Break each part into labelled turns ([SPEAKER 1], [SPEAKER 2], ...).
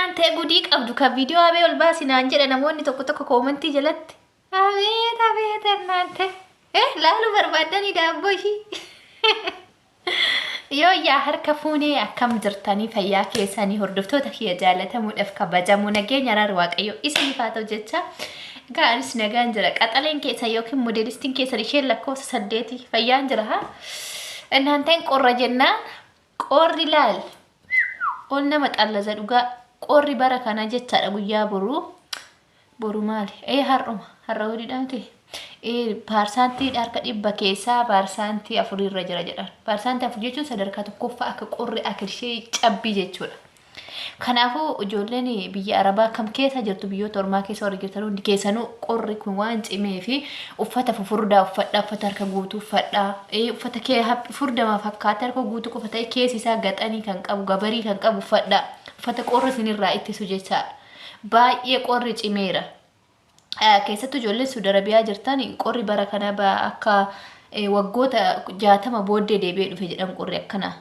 [SPEAKER 1] Nante gudi qabdu ka video abe ol baasinaan jedha namoonni tokko commenti jalatti. Abeet nante. Laalu barbaadani daabbo ishii. Yoo yaa harka fuunee akkam jirtanii fayyaa keessanii hordoftoota kiyya jaalatamuudhaaf kabajamu nageenya rar waaqayyo isin faatoo jecha. Gaanis nagaan jira qaxaleen keessa yookiin modelistiin keessa isheen lakkoofsa 8 fayyaan jira ha. Nanteen qorra jennaan qorri laal. On nama xallaza dhugaa qorri bara kana jechaadha guyyaa boru maali har'a horiidhaati paarsaantii harka dhibba keessaa paarsaantii 4 irra jira jedhan paarsaantii 4 jechuun sadarkaa tokkoffaa akka qorri akka ishee cabbii jechuudha. Kanaafuu ijoolleen biyya Arabaa kam keessa jirtu biyyoota ormaa keessa warra jirtan hundi keessanuu qorri kun waan cimee fi uffata fufurdaa uffadhaa uffata harka guutuu uffadhaa uffata kee furdamaa fakkaata harka guutuu qofa ta'e keessi isaa gaxanii kan qabu gabarii kan qabu uffadhaa uffata qorri isinirraa ittisu jechaadha. Baay'ee qorri cimeera. Keessattuu ijoolleen Saudi Arabiyaa jirtan qorri bara kana akka waggoota 60 booddee deebi'ee dhufe jedhan qorri akkana.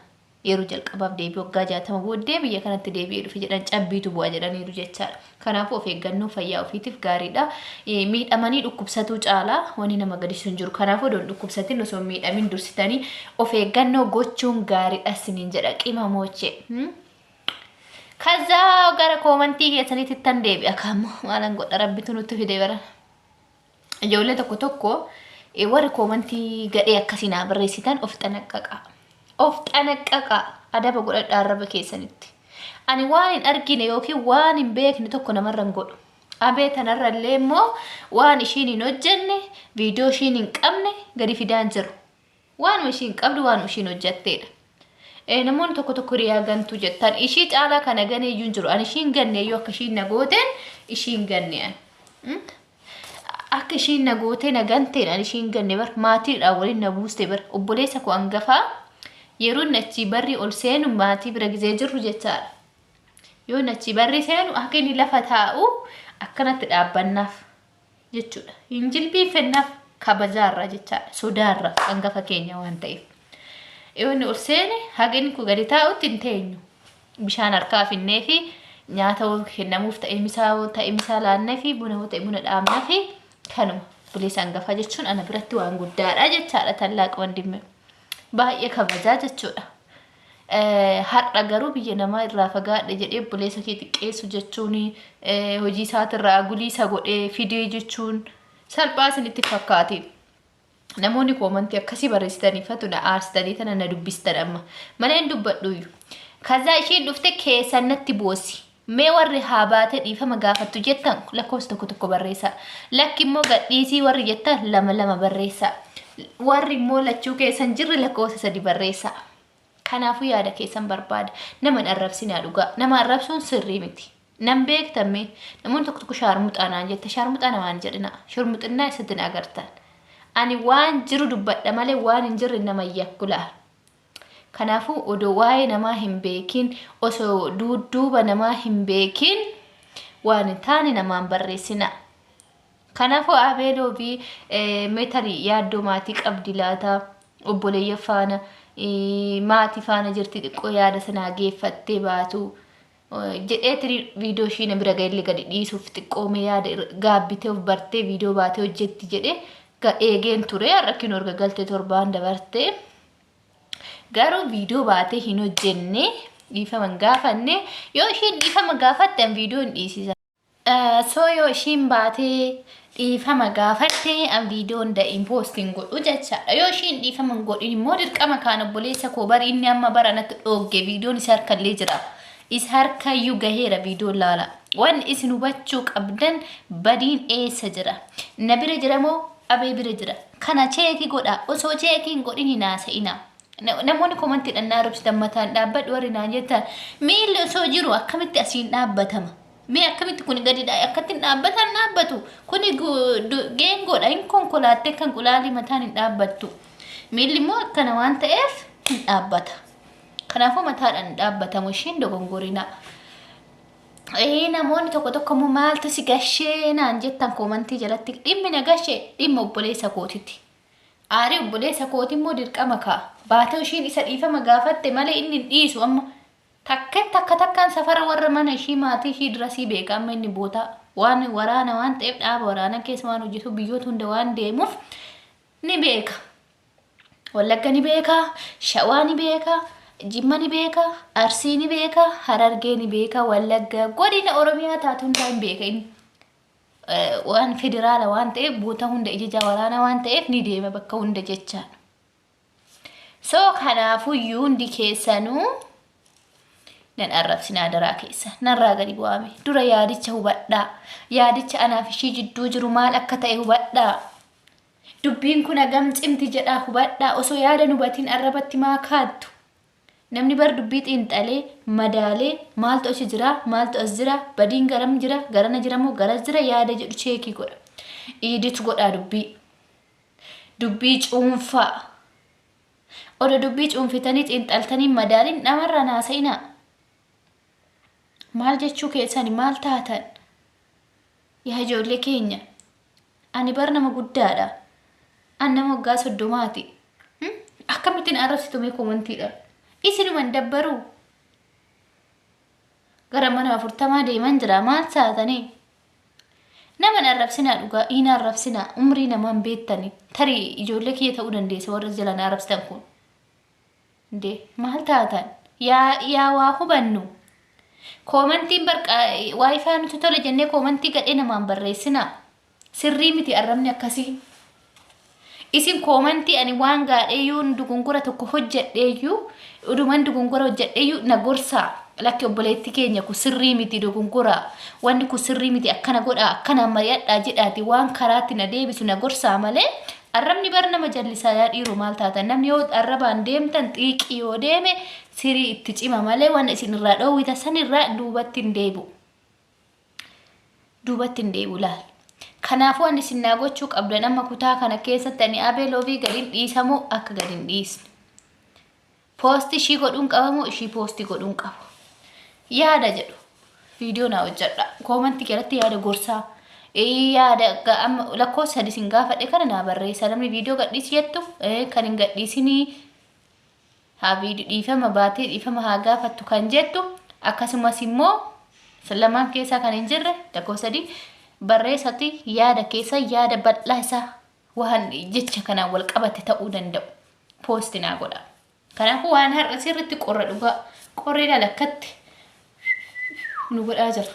[SPEAKER 1] Yeroo jalqabaaf deebii waggaa 60 booddee biyya kanatti deebi'ee dhufe jedhan cabbiitu bu'a jedhaniiru jechaadha. Kanaafuu of eeggannoo fayyaa ofiitiif gaariidha. Miidhamanii dhukkubsatuu caalaa wanni nama gadhiisu hin jiru. Kanaafuu don dhukkubsatiin osoo miidhamin dursitanii of eeggannoo gochuun gaariidha siniin jedha qima moochee. Kaza gara commenti keessanitti tan deebi'a kammoo maalan godha rabbitu nutti fide bara. Ijoollee tokko warri commenti gadhee akkasinaa barreessitan of xanaqqaqa adaba godhadhaa arraba keessanitti. Ani waan hin argine yookiin waan hin beekne tokko namarra hin godhu. Abee tanarrallee immoo waan ishiin hin hojjenne viidiyoo ishiin hin qabne gadi fidaan jiru. Waan ishiin qabdu waan ishiin hojjetteedha. Namoonni tokko riyaa gantuu jettan ishii caalaa kana ganeeyyuu hin jiru. Ani ishiin ganneeyyuu akka ishiin nagooteen ishiin gannean. Akka ishiin nagootee naganteen ani ishiin ganne bar maatiidhaan waliin na buuste bar obboleessa koo hangafaa yeroo nachi barri ol seenu maatii bira gizee jirru jechaadha. Yoo nachi barri seenu akka inni lafa taa'u akkanatti dhaabbannaaf jechuudha. Hin jilbiifennaaf kabajaarra jechaadha. Sodaarra hangafa keenya waan ta'eef. Yoo inni ol seene hagani ku gadi taa'utti hin teenyu. Bishaan harkaa finnee fi nyaata kennamuuf ta'e misaa laannee fi buna dhaabnaa fi kanuma buleessa hangafa jechuun ana biratti waan guddaadha jechaadha tallaaq wandimme. Baay'ee kabajaa jechuudha. Har'a garuu biyya namaa irraa fagaadhe jedhee buleessa kee xiqqeessu jechuun hojii isaatirraa guliisa godhee fidee jechuun salphaa isinitti fakkaati. Namoonni commenti akkasii barreessitanii fatuna aastanii tana na dubbistan amma maleen dubbadhuuyyu. Kaza ishiin dhufte keessannatti boosi. Mee warri haa baate dhiifama gaafattu jettan lakkoofsa tokko barreessa. Lakki immoo gadhiisii warri jettan 2 barreessa. Warri immoo lachuu keessan jirri lakkoofsa 3 barreessa. Kanaafuu yaada keessan barbaada. Nama arrabsinaa dhugaa. Nama arrabsuun sirrii miti. Nam beektamme namoonni tokko shaarmuxaanaan jette shaarmuxaana waan jedhina. Shaarmuxinnaa isatti na agartan. Ani waan jiru dubbadha malee waan hin jirre nama yakkula. Kanaafuu odoo waa'ee namaa hin beekin osoo duuba namaa hin beekin waan hin taane namaan barreessina. Kanaafuu abeeloo fi meetarii yaaddoo maatii qabdi laata obboleeyya faana maatii faana jirti xiqqoo yaada sanaa geeffattee baatu jedheetiri viidiyoo ishiin bira gaillee gadi dhiisuuf xiqqoome yaada gaabbitee of bartee viidiyoo baatee hojjetti jedhe eegeen ture rakkin orga galtee torbaan dabarte garuu viidiyoo baatee hin hojjenne dhiifama gaafanne yoo ishiin dhiifama gaafatte viidiyoo hin dhiisisa. So yoo ishiin baatee dhiifama gaafatte viidiyoon da'in postiin godhu jechaadha. Yoo ishiin dhiifama godhin immoo dirqama kaan obboleessa koo bari inni amma baranatti dhoogge viidiyoon isa harkallee jira. Isa harkayyuu gaheera viidiyoon laala. Waan isin hubachuu qabdan badiin eessa jira? Na bira jira moo abee bira jira? Kana cheekii godha. Osoo cheekii hin godhin hin haasa'ina. Namoonni commentiidhaan na arrabsitan mataan dhaabbadhu warri naan jettan miilli osoo jiru akkamitti asiin dhaabbatama? Mee akkamitti kun gadi akkatti dhaabbatan dhaabbatu? Kuni geengoodha hin konkolaattee kan qulaalii mataan hin dhaabbattu. Miilli immoo akkana waan ta'eef hin dhaabbata. Kanaafuu mataadhaan dhaabbatamu ishiin dogongorina. Namoonni tokko immoo maaltu si gashee naan jettan commentii jalatti dhimmi na gashee dhimma obboleessa kootitti. Aari obboleessa kooti immoo dirqama kaa. Baatee ishiin isa dhiifama gaafatte malee inni hin dhiisu amma takka takkaan safara warra mana ishii maatii ishii dirasii beeka amma inni boota waan waraana waan ta'eef dhaaba waraana keessa waan hojjetu biyyoota hunda waan deemuuf ni beeka. Wallagga ni beeka, Shawaa ni beeka, Jimma ni beeka, Arsii ni beeka, Harargee ni beeka, Wallagga godina Oromiyaa taatu hundaa hin beeka inni. Waan federaala waan ta'eef boota hunda ija waraana waan ta'eef ni deema bakka hunda jechaan. So kanaafuyyuu hundi keessanuu nan arrabsinaa daraa keessa narraa gadi bu'ame dura yaadicha hubadhaa. Yaadicha anaaf ishii jidduu jiru maal akka ta'e hubadhaa. Dubbiin kun hagam cimti jedhaa hubadhaa. Osoo yaada hubatiin arrabatti maa kaattu. Namni bar dubbii xiinxalee madaalee maaltu achi jira maaltu as jira badiin garam jira garana jira moo garas jira yaada jedhu cheekii godha. Iiditu godhaa dubbii cuunfaa. Oda dubbii cuunfitanii xiinxaltanii madaaliin namarraa naasa'inaa. Maal jechuu keessani maal taatan? Yaa ijoollee keenya ani bar nama guddaadha. Ani nama waggaa 30ti. Akkamittiin arrabsitu mee komantiidha. Isinuman dabbaruu. Gara mana 40 deeman jira maal taatanii? Nama arrabsinaa dhugaa hin arrabsinaa umrii namaan beektani. Tarii ijoollee kiyya ta'uu dandeessa warra jalan arrabsitan kun. Ndee maal taatan? Yaa waa hubannu. Komantiin wifi nuti tole jennee komantii gadhee namaan barreessinaa. Sirrii miti arrabni akkasii. Isin komantii ani waan gaadheeyyuu dugungura tokko hojjedheeyyuu uduman dugungura hojjedheeyyuu na gorsaa. Lakki obboleetti keenya ku sirrii miti dugungura. Wanni ku sirrii miti akkana godhaa akkana mari'adhaa jedhaati waan karaatti na deebisu na gorsaa malee arrabni bar nama jallisaa yaa dhiiru maal taatan. Namni yoo arrabaan deemtan xiiqii yoo deeme sirii itti cima malee waan isin irraa dhoowwita san irraa duubatti hin deebi'u. Duubatti hin deebi'u laal. Kanaafuu ani isin naa gochuu qabdan amma kutaa kana keessatti ani abeeloofi gadiin dhiisamoo akka gadiin dhiisne. Poosti ishii godhuun qabamoo ishii poosti godhuun qabu. Yaada jedhu viidiyoo naa hojjedha. Komantii jalatti yaada gorsaa. Yaada amma lakkoofsa sadii isin gaafadhe kana naa barreessa. Namni viidiyoo gadhiisi jettu kan hin gadhiisinii haa viidiyoo dhiifama baatee dhiifama haa gaafattu kan jettu akkasumas immoo lamaan keessaa kan hin jirre lakkoofsa sadii barreessati yaada keessa yaada bal'aa isaa waan jecha kanaan wal qabate ta'uu danda'u poosti naa godha. Kanaafuu waan har'a sirriitti qorra dhugaa qorreedha lakkatti nu godhaa jira.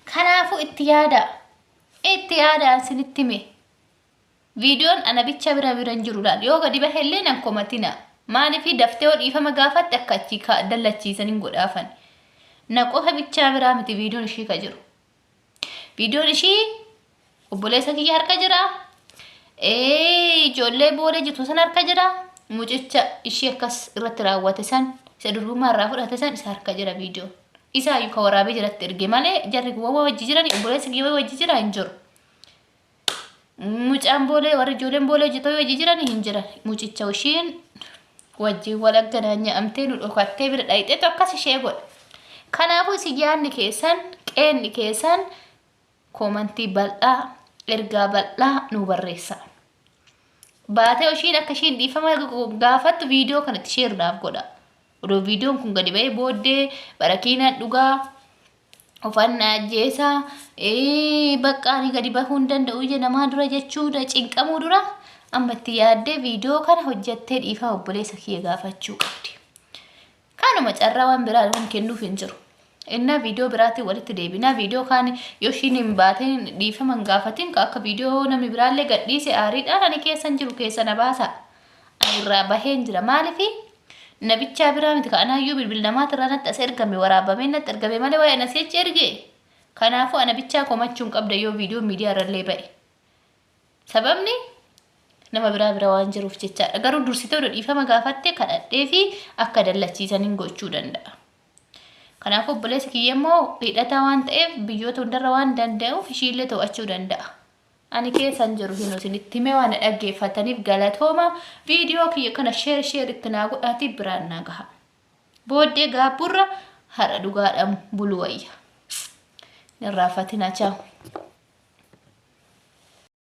[SPEAKER 1] Kanaafuu itti yaadaan sinitti mee viidiyoon ana bicha biran jiru laal yoo gadi bahellee nan komatina maaliif daftee oo dhiifama gaafatte akka achi dallachiisaniin godhaafan na qofa bicha biraa miti viidiyoon ishii ka jiru. Viidiyoon ishii obboleessa kiyya harka jira. Ijoollee booda jitu san harka jira. Mucicha ishii akkas irratti raawwate san isa dhuguumaa irraa fudhate san isa harka jira viidiyoon. Isa ayyuu ka waraabee jiratti erge malee jarri waa wajji jiran obboleessa kiyya wajji jira hin jiru. Mucaan boolee warri ijoolleen boolee hojjetoo wajji jiran hin jiran. Mucicha ishiin wajji walagganaa nyaamtee nu dhokattee bira dhayixeetu akkas ishee godha. Kanaafuu isin yaadni keessan qeenni keessan komantii bal'aa ergaa bal'aa nu barreessa. Baatee ishiin akka ishiin dhiifama gaafattu viidiyoo kanatti sheernaaf godha. Odoo viidiyoon kun gadi ba'ee booddee barakiinaan dhugaa ufannaa ajjeesaa baqqaanii gadi bahuu hin danda'u ija namaa dura jechuudha cinqamuu dura amma itti yaaddee viidiyoo kana hojjettee dhiifama obboleessa kiyya gaafachuu qabdi. Kanuma carraa waan biraa waan kennuuf hin jiru. Inna viidiyoo biraatiin walitti deebinaa viidiyoo kaan yoo ishiin hin baateen dhiifama hin gaafatiin akka viidiyoo namni biraallee gadhiise aariidhaan ani keessan jiru keessa na baasa. Ani irraa baheen jira maaliifi nabichaa biraa miti ka'anaayyuu bilbil namaati irraa natti as ergame waraabamee natti ergame malee waa'ee na si'achi erge. Kanaafuu ana bichaa komachuun qabda yoo viidiyoo miidiyaa irrallee ba'e. Sababni nama biraa waan jiruuf jechaadha. Garuu dursitee odoo dhiifama gaafattee kadhadhee fi akka dallachiisaniin gochuu danda'a. Kanaafuu obboleessi kiyya immoo hidhataa waan ta'eef biyyoota hundarra waan danda'uuf ishiillee to'achuu danda'a. Ani keessan jiru hin isinitti himee waan dhaggeeffataniif galatooma. Viidiyoo kiyya kana sheer itti naa godhaatiif biraan naa gaha. Booddee gaabburra hara dhugaadhaan bulu wayya. Nirraafatina chaawu.